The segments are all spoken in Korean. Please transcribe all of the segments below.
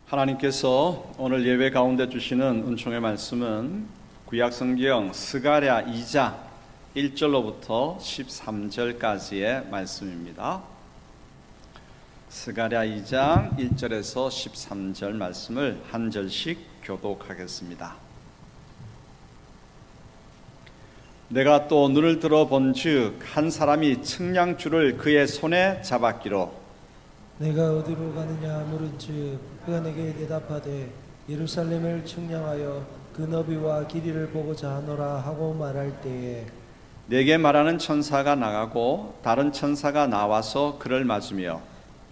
하나님께서 오늘 예배 가운데 주시는 은총의 말씀은 구약성경 스가랴 2장 1절로부터 13절까지의 말씀입니다. 스가랴 2장 1절에서 13절 말씀을 한 절씩 교독하겠습니다. 내가 또 눈을 들어 본즉 한 사람이 측량줄을 그의 손에 잡았기로 내가 어디로 가느냐 물은즉 그가 내게 대답하되 예루살렘을 측량하여 그 너비와 길이를 보고자 하노라 하고 말할 때에 내게 말하는 천사가 나가고 다른 천사가 나와서 그를 맞으며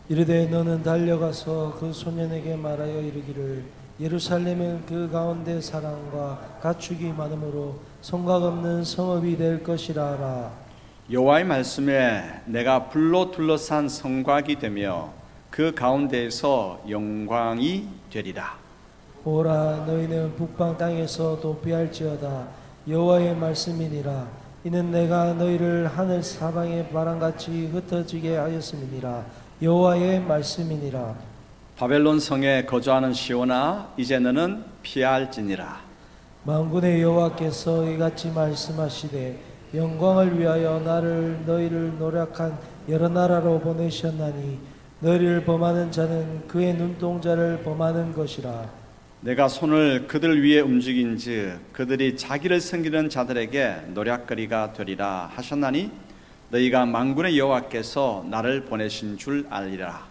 이르되 너는 달려가서 그 소년에게 말하여 이르기를 예루살렘은 그 가운데 사랑과 가축이 많으므로 성곽 없는 성읍이 될 것이라 하라. 여호와의 말씀에 내가 불로 둘러싼 성곽이 되며 그 가운데에서 영광이 되리라. 오라 너희는 북방 땅에서 도피할지어다. 여호와의 말씀이니라. 이는 내가 너희를 하늘 사방의 바람같이 흩어지게 하였음이니라. 여호와의 말씀이니라. 바벨론 성에 거주하는 시온아 이제 너는 피할지니라. 만군의 여호와께서 이같이 말씀하시되 영광을 위하여 너희를 노력한 여러 나라로 보내셨나니 너희를 범하는 자는 그의 눈동자를 범하는 것이라. 내가 손을 그들 위에 움직인즉 그들이 자기를 섬기는 자들에게 노략거리가 되리라 하셨나니 너희가 만군의 여호와께서 나를 보내신 줄 알리라.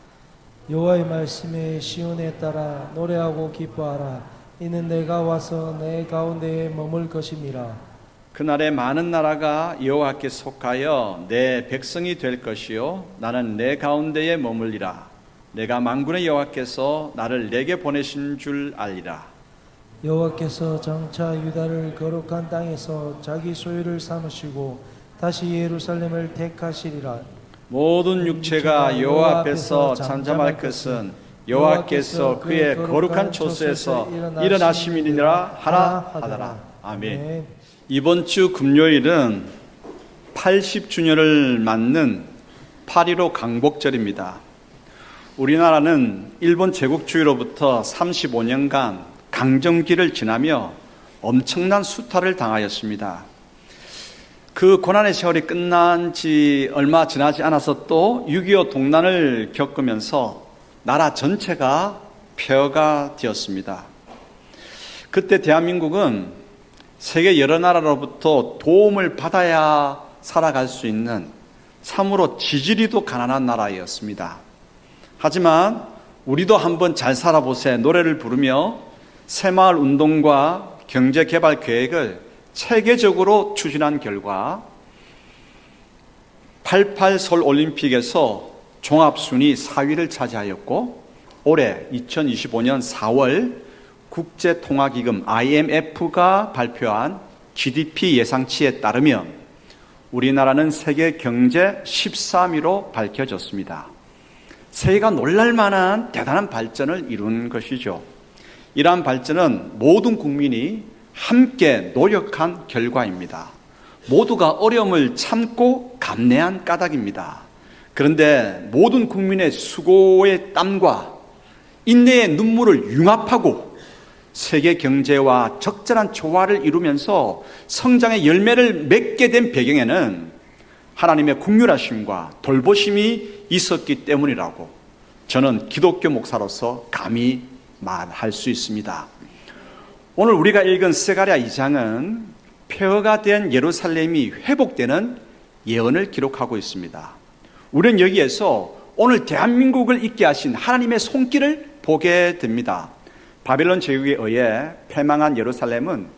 여호와의 말씀에 시온에 따라 노래하고 기뻐하라. 이는 내가 와서 내 가운데에 머물 것임이라. 그날에 많은 나라가 여호와께 속하여 내 백성이 될 것이요 나는 내 가운데에 머물리라. 내가 만군의 여호와께서 나를 내게 보내신 줄 알리라. 여호와께서 장차 유다를 거룩한 땅에서 자기 소유를 삼으시고 다시 예루살렘을 택하시리라. 모든 육체가 여호와 앞에서 잠잠할 것은 여호와께서 그의 거룩한 초소에서 일어나심이니라 하더라. 아멘. 이번 주 금요일은 80주년을 맞는 8.15 강복절입니다. 우리나라는 일본 제국주의로부터 35년간 강점기를 지나며 엄청난 수탈을 당하였습니다. 그 고난의 세월이 끝난 지 얼마 지나지 않아서 또 6.25 동란을 겪으면서 나라 전체가 폐허가 되었습니다. 그때 대한민국은 세계 여러 나라로부터 도움을 받아야 살아갈 수 있는 참으로 지지리도 가난한 나라였습니다. 하지만 우리도 한번 잘 살아보세 노래를 부르며 새마을 운동과 경제개발 계획을 체계적으로 추진한 결과 88 서울올림픽에서 종합순위 4위를 차지하였고 올해 2025년 4월 국제통화기금 IMF가 발표한 GDP 예상치에 따르면 우리나라는 세계 경제 13위로 밝혀졌습니다. 세계가 놀랄만한 대단한 발전을 이룬 것이죠. 이러한 발전은 모든 국민이 함께 노력한 결과입니다. 모두가 어려움을 참고 감내한 까닭입니다. 그런데 모든 국민의 수고의 땀과 인내의 눈물을 융합하고 세계 경제와 적절한 조화를 이루면서 성장의 열매를 맺게 된 배경에는 하나님의 긍휼하심과 돌보심이 있었기 때문이라고 저는 기독교 목사로서 감히 말할 수 있습니다. 오늘 우리가 읽은 스가랴 2장은 폐허가 된 예루살렘이 회복되는 예언을 기록하고 있습니다. 우리는 여기에서 오늘 대한민국을 있게 하신 하나님의 손길을 보게 됩니다. 바벨론 제국에 의해 패망한 예루살렘은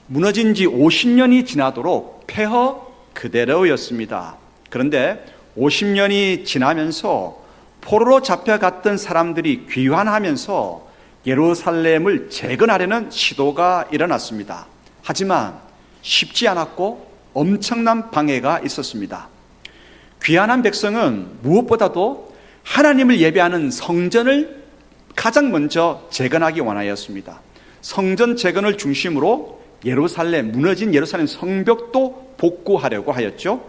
무너진 지 50년이 지나도록 폐허 그대로였습니다. 그런데 50년이 지나면서 포로로 잡혀갔던 사람들이 귀환하면서 예루살렘을 재건하려는 시도가 일어났습니다. 하지만 쉽지 않았고 엄청난 방해가 있었습니다. 귀환한 백성은 무엇보다도 하나님을 예배하는 성전을 가장 먼저 재건하기 원하였습니다. 성전 재건을 중심으로 무너진 예루살렘 성벽도 복구하려고 하였죠.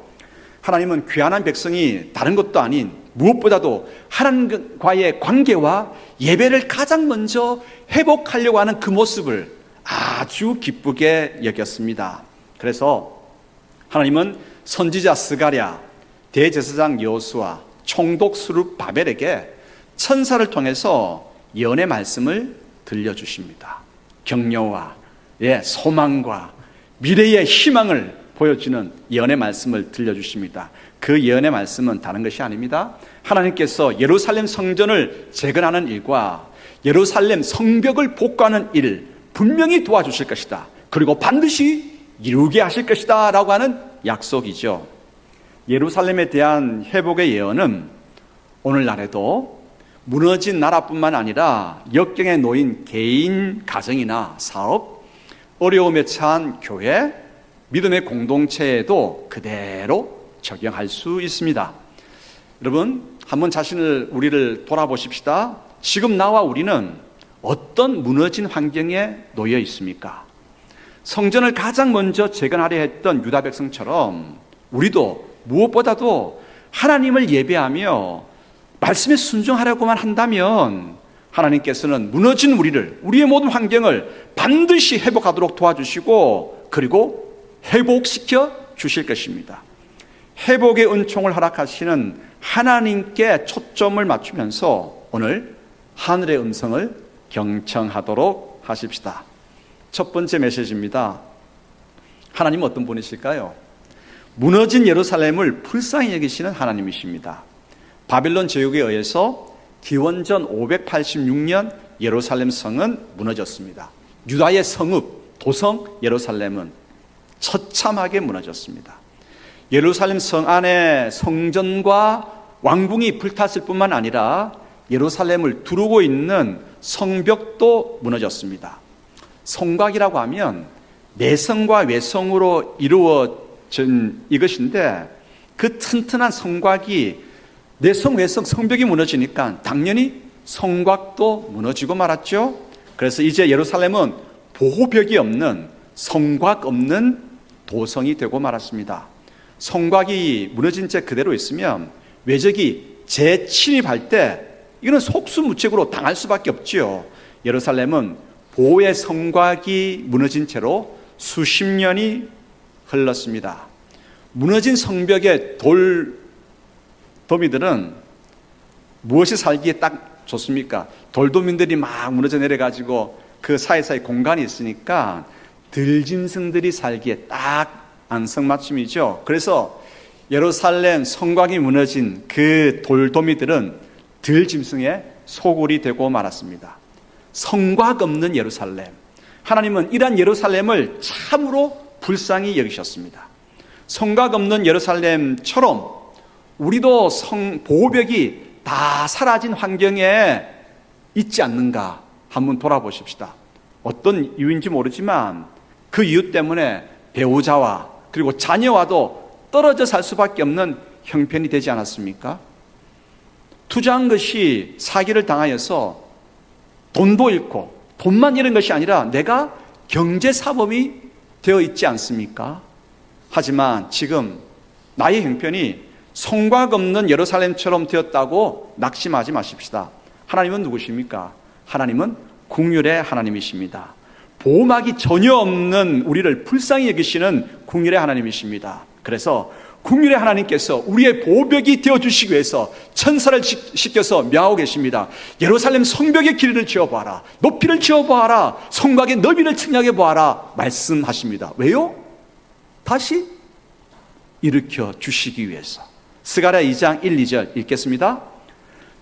하나님은 귀환한 백성이 다른 것도 아닌 무엇보다도 하나님과의 관계와 예배를 가장 먼저 회복하려고 하는 그 모습을 아주 기쁘게 여겼습니다. 그래서 하나님은 선지자 스가랴, 대제사장 여호수아, 총독 스룹바벨에게 천사를 통해서 예언의 말씀을 들려주십니다. 격려와 소망과 미래의 희망을 보여주는 예언의 말씀을 들려주십니다. 그 예언의 말씀은 다른 것이 아닙니다. 하나님께서 예루살렘 성전을 재건하는 일과 예루살렘 성벽을 복구하는 일 분명히 도와주실 것이다. 그리고 반드시 이루게 하실 것이다 라고 하는 약속이죠. 예루살렘에 대한 회복의 예언은 오늘날에도 무너진 나라뿐만 아니라 역경에 놓인 개인, 가정이나 사업, 어려움에 처한 교회, 믿음의 공동체에도 그대로 적용할 수 있습니다. 여러분, 한번 우리를 돌아보십시다. 지금 나와 우리는 어떤 무너진 환경에 놓여 있습니까? 성전을 가장 먼저 재건하려 했던 유다 백성처럼 우리도 무엇보다도 하나님을 예배하며 말씀에 순종하려고만 한다면 하나님께서는 무너진 우리의 모든 환경을 반드시 회복하도록 도와주시고 그리고 회복시켜 주실 것입니다. 회복의 은총을 허락하시는 하나님께 초점을 맞추면서 오늘 하늘의 음성을 경청하도록 하십시다. 첫 번째 메시지입니다. 하나님은 어떤 분이실까요? 무너진 예루살렘을 불쌍히 여기시는 하나님이십니다. 바빌론 제국에 의해서 기원전 586년 예루살렘 성은 무너졌습니다. 유다의 성읍, 도성 예루살렘은 처참하게 무너졌습니다. 예루살렘 성 안에 성전과 왕궁이 불탔을 뿐만 아니라 예루살렘을 두르고 있는 성벽도 무너졌습니다. 성곽이라고 하면 내성과 외성으로 이루어진 이것인데 그 튼튼한 성곽이 내성, 외성, 성벽이 무너지니까 당연히 성곽도 무너지고 말았죠. 그래서 이제 예루살렘은 보호벽이 없는 성곽 없는 도성이 되고 말았습니다. 성곽이 무너진 채 그대로 있으면 외적이 재침입할 때 이거는 속수무책으로 당할 수밖에 없지요. 예루살렘은 보호의 성곽이 무너진 채로 수십 년이 흘렀습니다. 무너진 성벽의 돌도미들은 무엇이 살기에 딱 좋습니까? 돌도민들이 막 무너져 내려가지고 그 사이사이 공간이 있으니까 들짐승들이 살기에 딱 안성맞춤이죠. 그래서 예루살렘 성곽이 무너진 그 돌도미들은 들짐승의 소굴이 되고 말았습니다. 성곽 없는 예루살렘. 하나님은 이러한 예루살렘을 참으로 불쌍히 여기셨습니다. 성곽 없는 예루살렘처럼 우리도 보호벽이 다 사라진 환경에 있지 않는가 한번 돌아보십시다. 어떤 이유인지 모르지만 그 이유 때문에 배우자와 그리고 자녀와도 떨어져 살 수밖에 없는 형편이 되지 않았습니까? 투자한 것이 사기를 당하여서 돈도 잃고 돈만 잃은 것이 아니라 내가 경제사범이 되어 있지 않습니까? 하지만 지금 나의 형편이 성곽 없는 예루살렘처럼 되었다고 낙심하지 마십시다. 하나님은 누구십니까? 하나님은 긍휼의 하나님이십니다. 보호막이 전혀 없는 우리를 불쌍히 여기시는 긍휼의 하나님이십니다. 그래서 긍휼의 하나님께서 우리의 보호벽이 되어주시기 위해서 천사를 시켜서 명하고 계십니다. 예루살렘 성벽의 길이를 지어보아라. 높이를 지어보아라. 성곽의 너비를 측량해 보아라. 말씀하십니다. 왜요? 다시 일으켜 주시기 위해서. 스가랴 2장 1, 2절 읽겠습니다.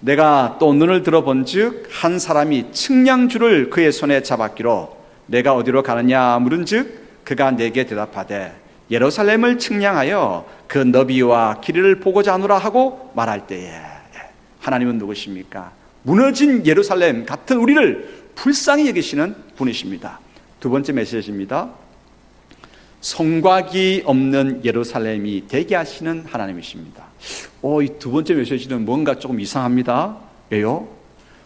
내가 또 눈을 들어본즉 한 사람이 측량줄을 그의 손에 잡았기로 내가 어디로 가느냐 물은즉 그가 내게 대답하되 예루살렘을 측량하여 그 너비와 길이를 보고자 하노라 하고 말할 때에 하나님은 누구십니까? 무너진 예루살렘 같은 우리를 불쌍히 여기시는 분이십니다. 두 번째 메시지입니다. 성곽이 없는 예루살렘이 되게 하시는 하나님이십니다. 이 두 번째 메시지는 뭔가 조금 이상합니다. 왜요?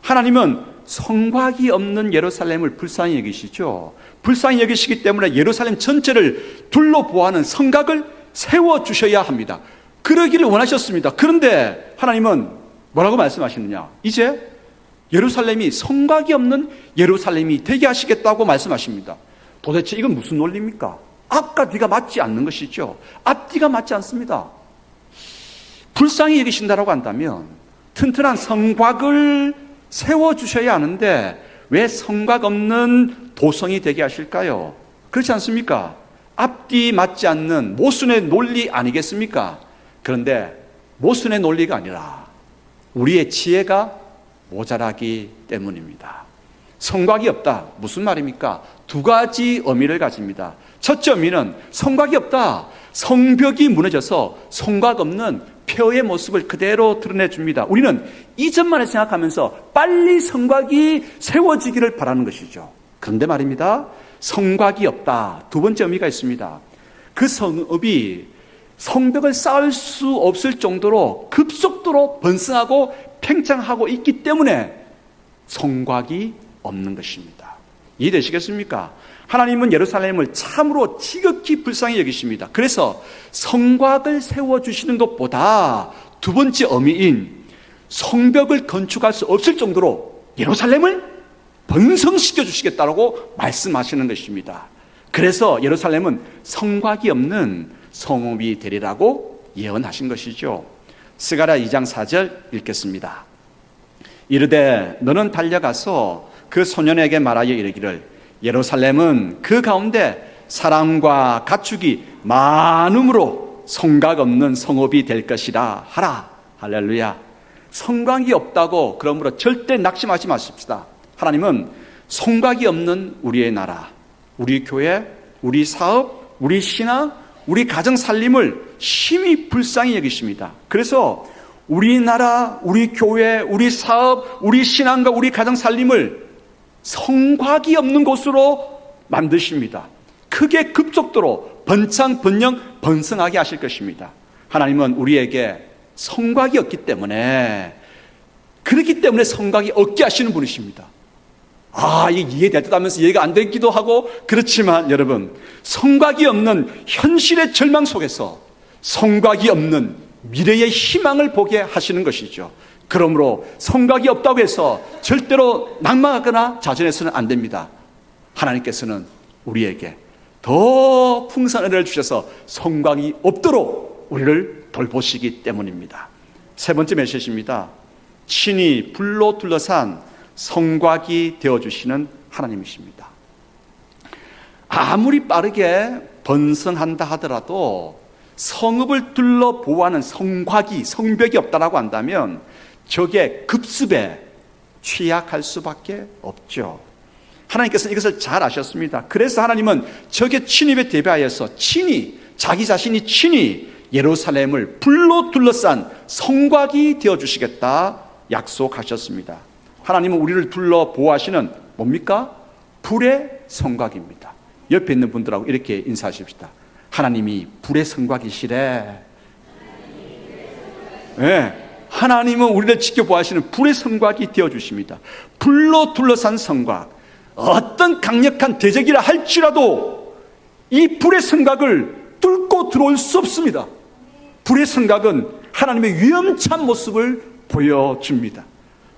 하나님은 성곽이 없는 예루살렘을 불쌍히 여기시죠. 불쌍히 여기시기 때문에 예루살렘 전체를 둘러보아하는 성곽을 세워주셔야 합니다. 그러기를 원하셨습니다. 그런데 하나님은 뭐라고 말씀하시느냐? 이제 예루살렘이 성곽이 없는 예루살렘이 되게 하시겠다고 말씀하십니다. 도대체 이건 무슨 논리입니까? 앞과 뒤가 맞지 않는 것이죠. 앞뒤가 맞지 않습니다. 불쌍히 여기신다라고 한다면 튼튼한 성곽을 세워주셔야 하는데 왜 성곽 없는 도성이 되게 하실까요? 그렇지 않습니까? 앞뒤 맞지 않는 모순의 논리 아니겠습니까? 그런데 모순의 논리가 아니라 우리의 지혜가 모자라기 때문입니다. 성곽이 없다. 무슨 말입니까? 두 가지 의미를 가집니다. 첫째 의미는 성곽이 없다. 성벽이 무너져서 성곽 없는 폐허의 모습을 그대로 드러내줍니다. 우리는 이전만을 생각하면서 빨리 성곽이 세워지기를 바라는 것이죠. 그런데 말입니다. 성곽이 없다. 두 번째 의미가 있습니다. 그 성읍이 성벽을 쌓을 수 없을 정도로 급속도로 번성하고 팽창하고 있기 때문에 성곽이 없는 것입니다. 이해되시겠습니까? 하나님은 예루살렘을 참으로 지극히 불쌍히 여기십니다. 그래서 성곽을 세워주시는 것보다 두 번째 의미인 성벽을 건축할 수 없을 정도로 예루살렘을 번성시켜 주시겠다고 말씀하시는 것입니다. 그래서 예루살렘은 성곽이 없는 성읍이 되리라고 예언하신 것이죠. 스가랴 2장 4절 읽겠습니다. 이르되 너는 달려가서 그 소년에게 말하여 이르기를 예루살렘은 그 가운데 사람과 가축이 많음으로 성곽 없는 성읍이 될 것이라 하라. 할렐루야. 성곽이 없다고 그러므로 절대 낙심하지 마십시다. 하나님은 성곽이 없는 우리의 나라, 우리 교회, 우리 사업, 우리 신앙, 우리 가정 살림을 심히 불쌍히 여기십니다. 그래서 우리 나라, 우리 교회, 우리 사업, 우리 신앙과 우리 가정 살림을 성곽이 없는 곳으로 만드십니다. 크게 급속도로 번창, 번영, 번성하게 하실 것입니다. 하나님은 우리에게 성곽이 없기 때문에, 그렇기 때문에 성곽이 없게 하시는 분이십니다. 이게 이해될 듯 하면서 이해가 안 되기도 하고 그렇지만 여러분, 성곽이 없는 현실의 절망 속에서 성곽이 없는 미래의 희망을 보게 하시는 것이죠. 그러므로 성곽이 없다고 해서 절대로 낭망하거나 자전해서는 안 됩니다. 하나님께서는 우리에게 더 풍성한 은혜를 주셔서 성곽이 없도록 우리를 돌보시기 때문입니다. 세 번째 메시지입니다. 친히 불로 둘러싼 성곽이 되어주시는 하나님이십니다. 아무리 빠르게 번성한다 하더라도 성읍을 둘러 보호하는 성곽이, 성벽이 없다라고 한다면 적의 급습에 취약할 수밖에 없죠. 하나님께서는 이것을 잘 아셨습니다. 그래서 하나님은 적의 침입에 대비하여서 자기 자신이 친히 예루살렘을 불로 둘러싼 성곽이 되어주시겠다 약속하셨습니다. 하나님은 우리를 둘러 보호하시는 뭡니까? 불의 성곽입니다. 옆에 있는 분들하고 이렇게 인사하십시다. 하나님이 불의 성곽이시래. 네. 하나님은 우리를 지켜보시는 불의 성곽이 되어주십니다. 불로 둘러싼 성곽, 어떤 강력한 대적이라 할지라도 이 불의 성곽을 뚫고 들어올 수 없습니다. 불의 성곽은 하나님의 위험찬 모습을 보여줍니다.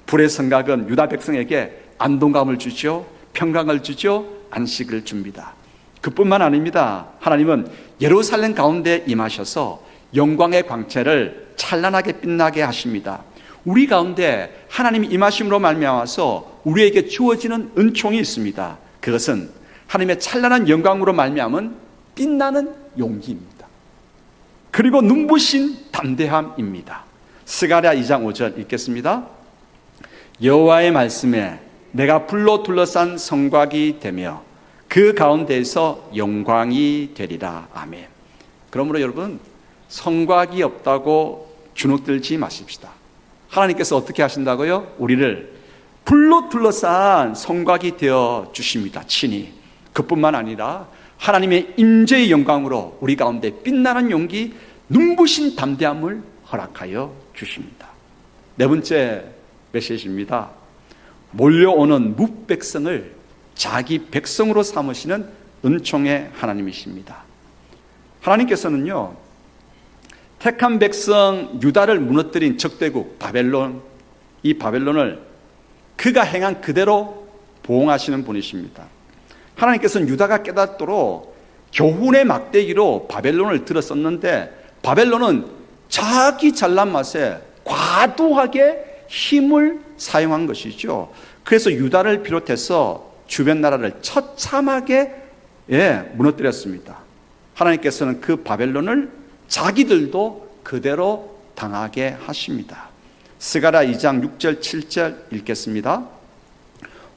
불의 성곽은 유다 백성에게 안동감을 주죠, 평강을 주죠, 안식을 줍니다. 그뿐만 아닙니다. 하나님은 예루살렘 가운데 임하셔서 영광의 광채를 찬란하게 빛나게 하십니다. 우리 가운데 하나님이 임하심으로 말미암아서 우리에게 주어지는 은총이 있습니다. 그것은 하나님의 찬란한 영광으로 말미암은 빛나는 용기입니다. 그리고 눈부신 담대함입니다. 스가랴 2장 5절 읽겠습니다. 여호와의 말씀에 내가 불로 둘러싼 성곽이 되며 그 가운데에서 영광이 되리라. 아멘. 그러므로 여러분, 성곽이 없다고 주눅들지 마십시다. 하나님께서 어떻게 하신다고요? 우리를 불로 둘러싼 성곽이 되어 주십니다. 친히. 그뿐만 아니라 하나님의 임재의 영광으로 우리 가운데 빛나는 용기, 눈부신 담대함을 허락하여 주십니다. 네 번째 메시지입니다. 몰려오는 뭇백성을 자기 백성으로 삼으시는 은총의 하나님이십니다. 하나님께서는요, 택한 백성 유다를 무너뜨린 적대국 바벨론, 이 바벨론을 그가 행한 그대로 보응하시는 분이십니다. 하나님께서는 유다가 깨닫도록 교훈의 막대기로 바벨론을 들었었는데, 바벨론은 자기 잘난 맛에 과도하게 힘을 사용한 것이죠. 그래서 유다를 비롯해서 주변 나라를 처참하게 무너뜨렸습니다. 하나님께서는 그 바벨론을 자기들도 그대로 당하게 하십니다. 스가랴 2장 6절 7절 읽겠습니다.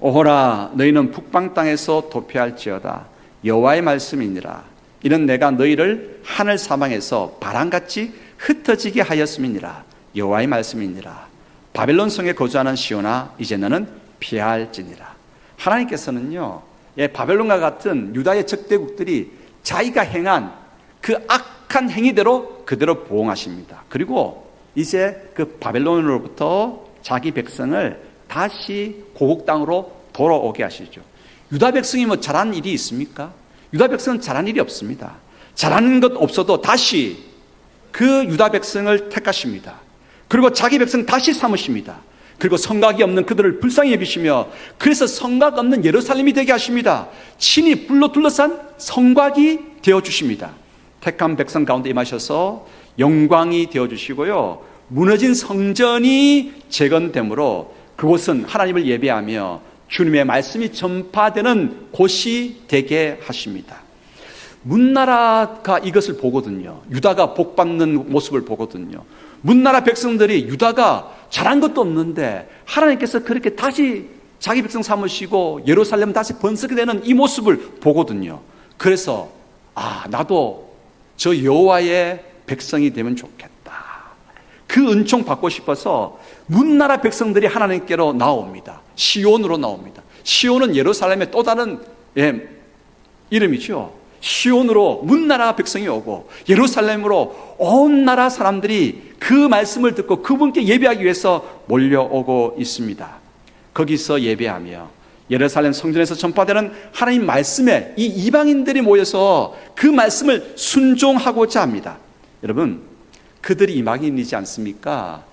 오호라, 너희는 북방 땅에서 도피할지어다. 여호와의 말씀이니라. 이는 내가 너희를 하늘 사방에서 바람같이 흩어지게 하였음이니라. 여호와의 말씀이니라. 바벨론 성에 거주하는 시온아, 이제 너는 피할지니라. 하나님께서는요, 바벨론과 같은 유다의 적대국들이 자기가 행한 그 악한 행위대로 그대로 보응하십니다. 그리고 이제 그 바벨론으로부터 자기 백성을 다시 고국 땅으로 돌아오게 하시죠. 유다 백성이 뭐 잘한 일이 있습니까? 유다 백성은 잘한 일이 없습니다. 잘하는 것 없어도 다시 그 유다 백성을 택하십니다. 그리고 자기 백성 다시 삼으십니다. 그리고 성곽이 없는 그들을 불쌍히 여기시며, 그래서 성곽 없는 예루살렘이 되게 하십니다. 친히 불로 둘러싼 성곽이 되어주십니다. 택한 백성 가운데 임하셔서 영광이 되어주시고요, 무너진 성전이 재건되므로 그곳은 하나님을 예배하며 주님의 말씀이 전파되는 곳이 되게 하십니다. 문나라가 이것을 보거든요. 유다가 복받는 모습을 보거든요. 문나라 백성들이 유다가 잘한 것도 없는데 하나님께서 그렇게 다시 자기 백성 삼으시고 예루살렘 다시 번성게 되는 이 모습을 보거든요. 그래서 나도 저 여호와의 백성이 되면 좋겠다. 그 은총 받고 싶어서 문나라 백성들이 하나님께로 나옵니다. 시온으로 나옵니다. 시온은 예루살렘의 또 다른 이름이죠. 시온으로 문나라 백성이 오고 예루살렘으로 온 나라 사람들이 그 말씀을 듣고 그분께 예배하기 위해서 몰려오고 있습니다. 거기서 예배하며 예루살렘 성전에서 전파되는 하나님 말씀에 이 이방인들이 모여서 그 말씀을 순종하고자 합니다. 여러분, 그들이 이방인이지 않습니까?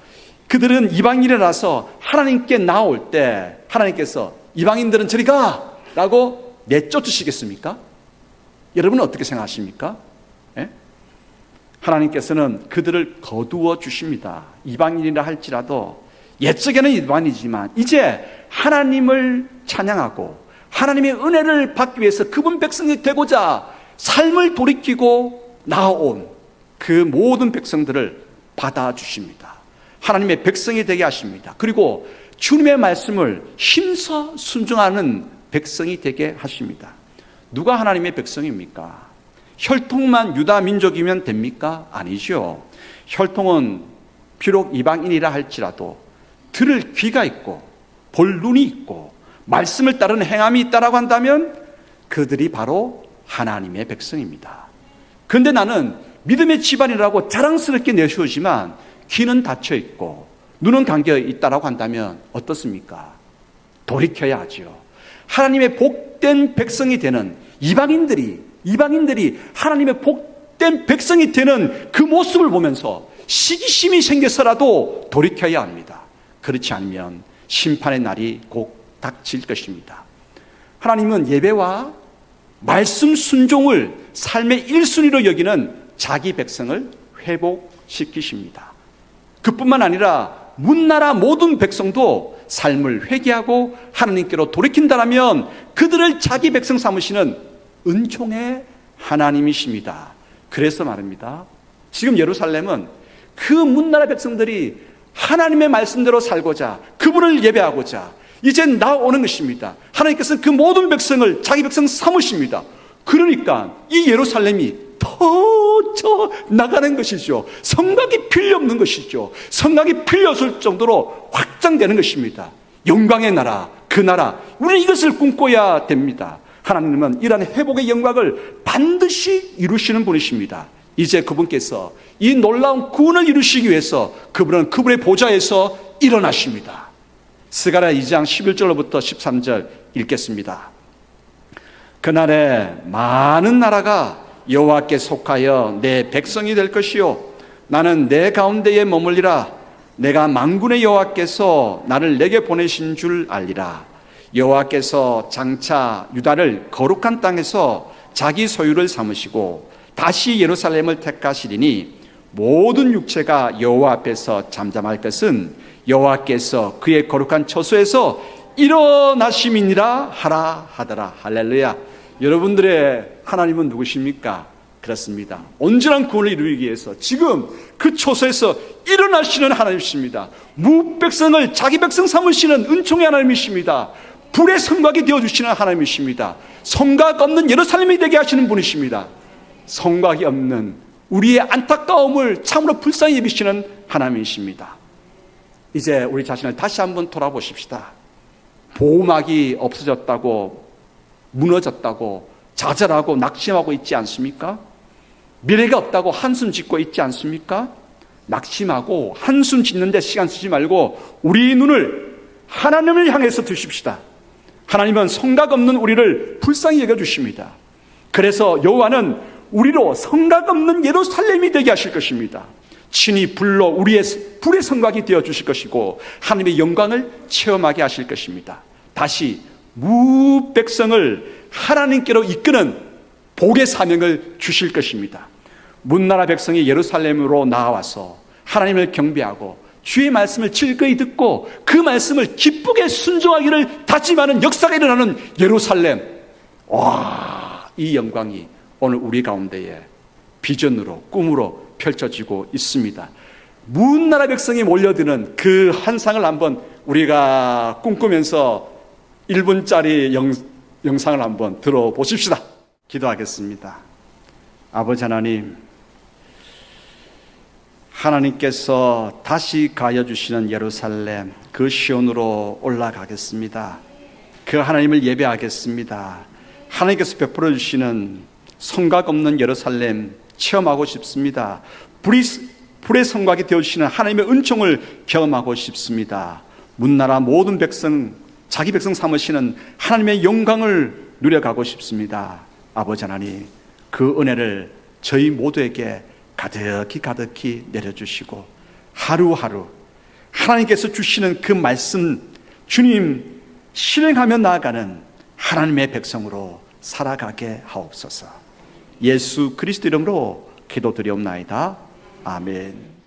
그들은 이방인이라서 하나님께 나올 때 하나님께서 이방인들은 저리 가! 라고 내쫓으시겠습니까? 여러분은 어떻게 생각하십니까? 하나님께서는 그들을 거두어 주십니다. 이방인이라 할지라도 옛적에는 이방인이지만 이제 하나님을 찬양하고 하나님의 은혜를 받기 위해서 그분 백성이 되고자 삶을 돌이키고 나온 그 모든 백성들을 받아주십니다. 하나님의 백성이 되게 하십니다. 그리고 주님의 말씀을 힘써 순종하는 백성이 되게 하십니다. 누가 하나님의 백성입니까? 혈통만 유다 민족이면 됩니까? 아니죠. 혈통은 비록 이방인이라 할지라도 들을 귀가 있고 볼 눈이 있고 말씀을 따르는 행함이 있다라고 한다면 그들이 바로 하나님의 백성입니다. 그런데 나는 믿음의 집안이라고 자랑스럽게 내세우지만 귀는 닫혀 있고 눈은 감겨 있다라고 한다면 어떻습니까? 돌이켜야 하죠. 하나님의 복된 백성이 되는 이방인들이 하나님의 복된 백성이 되는 그 모습을 보면서 시기심이 생겨서라도 돌이켜야 합니다. 그렇지 않으면 심판의 날이 곧 닥칠 것입니다. 하나님은 예배와 말씀 순종을 삶의 1순위로 여기는 자기 백성을 회복시키십니다. 그뿐만 아니라 문나라 모든 백성도 삶을 회개하고 하나님께로 돌이킨다라면 그들을 자기 백성 삼으시는 은총의 하나님이십니다. 그래서 말입니다. 지금 예루살렘은 그 문나라 백성들이 하나님의 말씀대로 살고자 그분을 예배하고자 이제 나오는 것입니다. 하나님께서는 그 모든 백성을 자기 백성 삼으십니다. 그러니까 이 예루살렘이 더 나가는 것이죠. 성곽이 필요 없는 것이죠. 성곽이 필요 없을 정도로 확장되는 것입니다. 영광의 나라, 그 나라, 우리는 이것을 꿈꿔야 됩니다. 하나님은 이러한 회복의 영광을 반드시 이루시는 분이십니다. 이제 그분께서 이 놀라운 구원을 이루시기 위해서 그분은 그분의 보좌에서 일어나십니다. 스가랴 2장 11절로부터 13절 읽겠습니다. 그날에 많은 나라가 여호와께 속하여 내 백성이 될 것이요 나는 내 가운데에 머물리라. 내가 만군의 여호와께서 나를 내게 보내신 줄 알리라. 여호와께서 장차 유다를 거룩한 땅에서 자기 소유를 삼으시고 다시 예루살렘을 택하시리니 모든 육체가 여호와 앞에서 잠잠할 것은 여호와께서 그의 거룩한 처소에서 일어나심이니라 하라 하더라. 할렐루야. 여러분들의 하나님은 누구십니까? 그렇습니다. 온전한 구원을 이루기 위해서 지금 그 처소에서 일어나시는 하나님이십니다. 무백성을 자기 백성 삼으시는 은총의 하나님이십니다. 불의 성곽이 되어주시는 하나님이십니다. 성곽 없는 예루살렘이 되게 하시는 분이십니다. 성곽이 없는 우리의 안타까움을 참으로 불쌍히 여기시는 하나님이십니다. 이제 우리 자신을 다시 한번 돌아보십시다. 보호막이 없어졌다고, 무너졌다고, 좌절하고 낙심하고 있지 않습니까? 미래가 없다고 한숨 짓고 있지 않습니까? 낙심하고 한숨 짓는데 시간 쓰지 말고 우리 눈을 하나님을 향해서 두십시다. 하나님은 성각 없는 우리를 불쌍히 여겨주십니다. 그래서 여호와는 우리로 성각 없는 예루살렘이 되게 하실 것입니다. 친히 불로 우리의 불의 성곽이 되어주실 것이고 하나님의 영광을 체험하게 하실 것입니다. 다시 무백성을 하나님께로 이끄는 복의 사명을 주실 것입니다. 문나라 백성이 예루살렘으로 나와서 하나님을 경배하고 주의 말씀을 즐거이 듣고 그 말씀을 기쁘게 순종하기를 다짐하는 역사가 일어나는 예루살렘. 와, 이 영광이 오늘 우리 가운데에 비전으로 꿈으로 펼쳐지고 있습니다. 문나라 백성이 몰려드는 그 환상을 한번 우리가 꿈꾸면서 1분짜리 영상을 한번 들어보십시다. 기도하겠습니다. 아버지 하나님, 하나님께서 다시 가여주시는 예루살렘, 그 시온으로 올라가겠습니다. 그 하나님을 예배하겠습니다. 하나님께서 베풀어 주시는 성곽 없는 예루살렘 체험하고 싶습니다. 불의 성곽이 되어주시는 하나님의 은총을 경험하고 싶습니다. 문나라 모든 백성, 자기 백성 삼으시는 하나님의 영광을 누려가고 싶습니다. 아버지 하나님, 그 은혜를 저희 모두에게 가득히 내려주시고 하루하루 하나님께서 주시는 그 말씀 주님 실행하며 나아가는 하나님의 백성으로 살아가게 하옵소서. 예수 그리스도 이름으로 기도드리옵나이다. 아멘.